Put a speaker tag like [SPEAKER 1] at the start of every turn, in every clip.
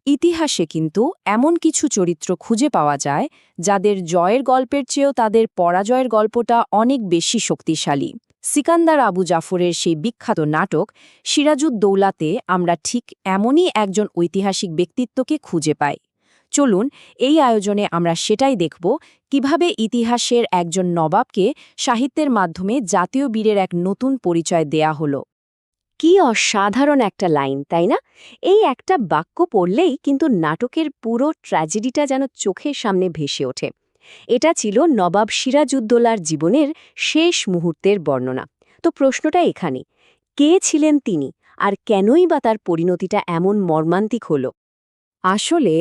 [SPEAKER 1] ইতিহাসে কিন্তু এমন কিছু চরিত্র খুঁজে পাওয়া যায় যাদের জয়ের গল্পের চেয়েও তাদের পরাজয়ের গল্পটা অনেক বেশি শক্তিশালী। সিকান্দার আবু জাফরের সেই বিখ্যাত নাটক সিরাজুদ্দৌলাতে আমরা ঠিক এমনই একজন ঐতিহাসিক ব্যক্তিত্বকে খুঁজে পাই। চলুন এই আয়োজনে আমরা সেটাই দেখব, কিভাবে ইতিহাসের একজন নবাবকে সাহিত্যের মাধ্যমে জাতীয় বীরের এক নতুন পরিচয় দেয়া হলো।
[SPEAKER 2] কি অসাধারণ একটা লাইন, তাই না? এই একটা বাক্য পড়লেই কিন্তু নাটকের পুরো ট্র্যাজেডিটা যেন চোখের সামনে ভেসে ওঠে। এটা ছিল নবাব সিরাজউদ্দৌলার জীবনের শেষ মুহূর্তের বর্ণনা। তো প্রশ্নটা এখানে, কে ছিলেন তিনি, আর কেনই বা তার পরিণতিটা এমন মর্মান্তিক হল?
[SPEAKER 1] আসলে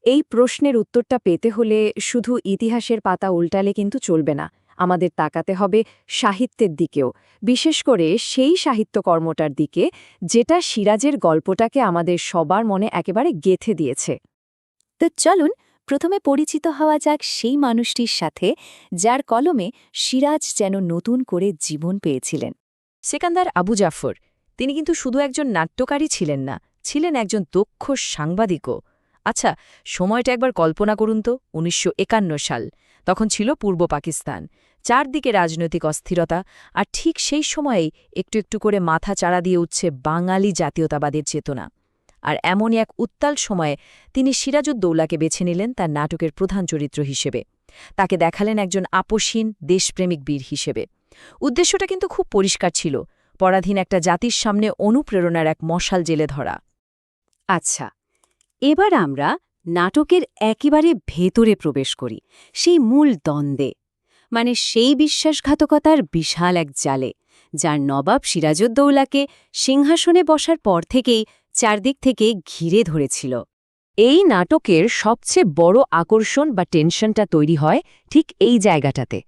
[SPEAKER 1] এই প্রশ্নের উত্তরটা পেতে হলে শুধু ইতিহাসের পাতা উল্টালে কিন্তু চলবে না, আমাদের তাকাতে হবে সাহিত্যের দিকেও, বিশেষ করে সেই সাহিত্যকর্মটার দিকে যেটা সিরাজের গল্পটাকে আমাদের সবার মনে একেবারে গেঁথে দিয়েছে।
[SPEAKER 2] তো চলুন প্রথমে পরিচিত হওয়া যাক সেই মানুষটির সাথে যার কলমে সিরাজ যেন নতুন করে জীবন পেয়েছিলেন।
[SPEAKER 1] সিকান্দার আবু জাফর, তিনি কিন্তু শুধু একজন নাট্যকারী ছিলেন না, ছিলেন একজন দক্ষ সাংবাদিকও। আচ্ছা, সময়টা একবার কল্পনা করুন তো, ১৯৫১ সাল। তখন ছিল পূর্ব পাকিস্তান, চারদিকে রাজনৈতিক অস্থিরতা, আর ঠিক সেই সময়েই একটু একটু করে মাথা চাড়া দিয়ে উঠছে বাঙালি জাতীয়তাবাদের চেতনা। আর এমনই এক উত্তাল সময়ে তিনি সিরাজউদ্দৌলাকে বেছে নিলেন তার নাটকের প্রধান চরিত্র হিসেবে। তাকে দেখালেন একজন আপসীন দেশপ্রেমিক বীর হিসেবে। উদ্দেশ্যটা কিন্তু খুব পরিষ্কার ছিল, পরাধীন একটা জাতির সামনে অনুপ্রেরণার এক মশাল জেলে ধরা।
[SPEAKER 2] আচ্ছা, এবার আমরা নাটকের একেবারে ভেতরে প্রবেশ করি, সেই মূল দ্বন্দ্বে, মানে সেই বিশ্বাসঘাতকতার বিশাল এক জালে, যার নবাব সিরাজউদ্দৌলাকে সিংহাসনে বসার পর থেকেই চারদিক থেকে ঘিরে ধরেছিল।
[SPEAKER 1] এই নাটকের সবচেয়ে বড় আকর্ষণ বা টেনশনটা তৈরি হয় ঠিক এই জায়গাটাতে।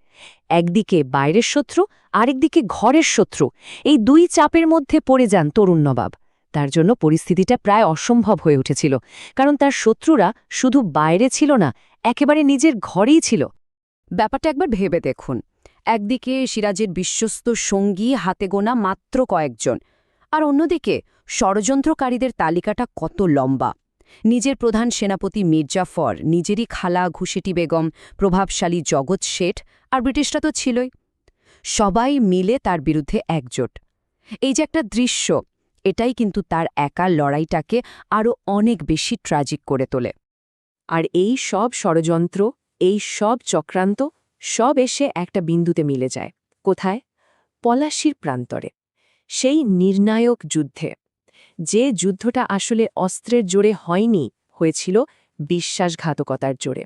[SPEAKER 1] একদিকে বাইরের শত্রু, আরেকদিকে ঘরের শত্রু, এই দুই চাপের মধ্যে পড়ে যান তরুণ নবাব। তার জন্য পরিস্থিতিটা প্রায় অসম্ভব হয়ে উঠেছিল, কারণ তার শত্রুরা শুধু বাইরে ছিল না, একেবারে নিজের ঘরেই ছিল। ব্যাপারটা একবার ভেবে দেখুন, একদিকে সিরাজের বিশ্বস্ত সঙ্গী হাতে গোনা মাত্র কয়েকজন, আর অন্যদিকে ষড়যন্ত্রকারীদের তালিকাটা কত লম্বা। নিজের প্রধান সেনাপতি মির্জাফর, নিজেরই খালা ঘুষেটি বেগম, প্রভাবশালী জগৎ শেঠ, আর ব্রিটিশরা তো ছিলই। সবাই মিলে তার বিরুদ্ধে একজোট। এই যে একটা দৃশ্য, এটাই কিন্তু তার একা লড়াইটাকে আরও অনেক বেশি ট্র্যাজিক করে তোলে। আর এই সব ষড়যন্ত্র, এই সব চক্রান্ত, সব এসে একটা বিন্দুতে মিলে যায়। কোথায়? পলাশির প্রান্তরে, সেই নির্ণায়ক যুদ্ধে। যে যুদ্ধটা আসলে অস্ত্রের জোরে হয়নি, হয়েছিল বিশ্বাসঘাতকতার জোরে।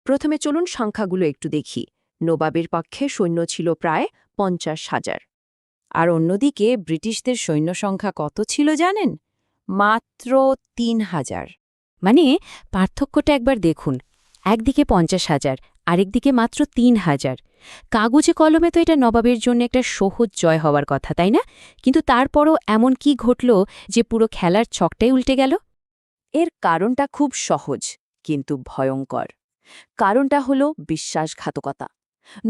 [SPEAKER 1] প্রথমে চলুন সংখ্যাগুলো একটু দেখি। নবাবের পক্ষে সৈন্য ছিল প্রায় ৫০,০০০। আর অন্যদিকে ব্রিটিশদের সৈন্য সংখ্যা কত ছিল জানেন? মাত্র ৩,০০০।
[SPEAKER 2] মানে পার্থক্যটা একবার দেখুন, একদিকে ৫০,০০০, আরেকদিকে মাত্র ৩,০০০। কাগজে কলমে তো এটা নবাবের জন্য একটা সহজ জয় হওয়ার কথা, তাই না? কিন্তু তারপরও এমন কি ঘটল যে পুরো খেলার ছকটাই উল্টে গেল?
[SPEAKER 1] এর কারণটা খুব সহজ, কিন্তু ভয়ঙ্কর। কারণটা হলো বিশ্বাসঘাতকতা।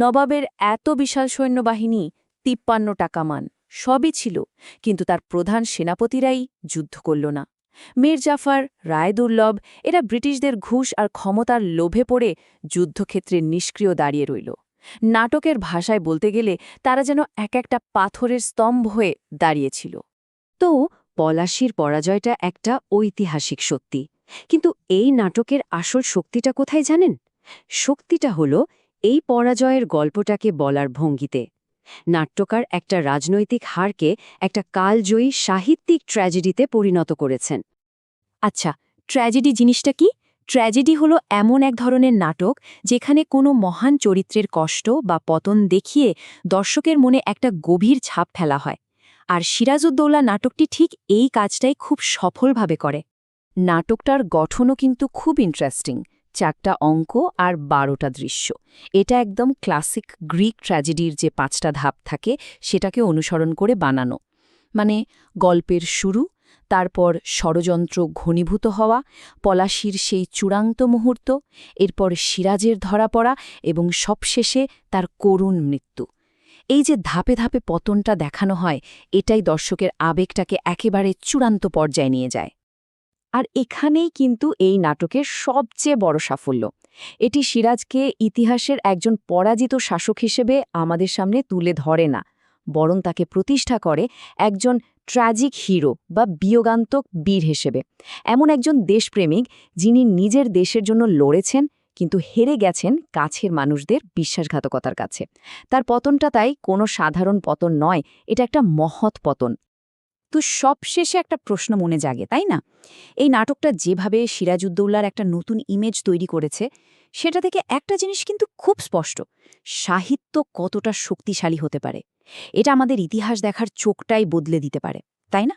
[SPEAKER 1] নবাবের এত বিশাল সৈন্যবাহিনী, ৫৩টা কামান, সবই ছিল, কিন্তু তার প্রধান সেনাপতিরাই যুদ্ধ করল না। মীর জাফর, রায়দুর্লভ, এরা ব্রিটিশদের ঘুষ আর ক্ষমতার লোভে পড়ে যুদ্ধক্ষেত্রে নিষ্ক্রিয় দাঁড়িয়ে রইল। নাটকের ভাষায় বলতে গেলে তারা যেন এক একটা পাথরের স্তম্ভ হয়ে দাঁড়িয়েছিল।
[SPEAKER 2] তো পলাশির পরাজয়টা একটা ঐতিহাসিক সত্যি, কিন্তু এই নাটকের আসল শক্তিটা কোথায় জানেন? শক্তিটা হলো এই পরাজয়ের গল্পটাকে বলার ভঙ্গিতে। নাট্যকার একটা রাজনৈতিক হারকে একটা কালজয়ী সাহিত্যিক ট্র্যাজেডিতে পরিণত করেছেন।
[SPEAKER 1] আচ্ছা, ট্র্যাজেডি জিনিসটা কি? ট্র্যাজেডি হলো এমন এক ধরনের নাটক যেখানে কোনো মহান চরিত্রের কষ্ট বা পতন দেখিয়ে দর্শকের মনে একটা গভীর ছাপ ফেলা হয়। আর সিরাজউদ্দৌলা নাটকটি ঠিক এই কাজটাই খুব সফলভাবে করে। নাটকটার গঠনও কিন্তু খুব ইন্টারেস্টিং। ৪টা অঙ্ক আর ১২টা দৃশ্য। এটা একদম ক্লাসিক গ্রিক ট্র্যাজেডির যে ৫টা ধাপ থাকে সেটাকে অনুসরণ করে বানানো। মানে গল্পের শুরু, তারপর ষড়যন্ত্র ঘনীভূত হওয়া, পলাশির সেই চূড়ান্ত মুহূর্ত, এরপর সিরাজের ধরা পড়া এবং সবশেষে তার করুণ মৃত্যু। এই যে ধাপে ধাপে পতনটা দেখানো হয়, এটাই দর্শকের আবেগটাকে একেবারে চূড়ান্ত পর্যায়ে নিয়ে যায়।
[SPEAKER 2] আর এখানেই কিন্তু এই নাটকের সবচেয়ে বড় সাফল্য। এটি সিরাজকে ইতিহাসের একজন পরাজিত শাসক হিসেবে আমাদের সামনে তুলে ধরে না, বরং তাকে প্রতিষ্ঠা করে একজন ট্র্যাজিক হিরো বা বিয়োগান্তক বীর হিসেবে। এমন একজন দেশপ্রেমিক যিনি নিজের দেশের জন্য লড়েছেন কিন্তু হেরে গেছেন কাছের মানুষদের বিশ্বাসঘাতকতার কাছে। তার পতনটা তাই কোনো সাধারণ পতন নয়, এটা একটা মহৎ পতন।
[SPEAKER 3] তো সবশেষে একটা প্রশ্ন মনে জাগে, তাই না? এই নাটকটা যেভাবে সিরাজউদ্দৌলার একটা নতুন ইমেজ তৈরি করেছে, সেটা থেকে একটা জিনিস কিন্তু খুব স্পষ্ট: সাহিত্য কতটা শক্তিশালী হতে পারে। এটা আমাদের ইতিহাস দেখার চোখটাই বদলে দিতে পারে, তাই না?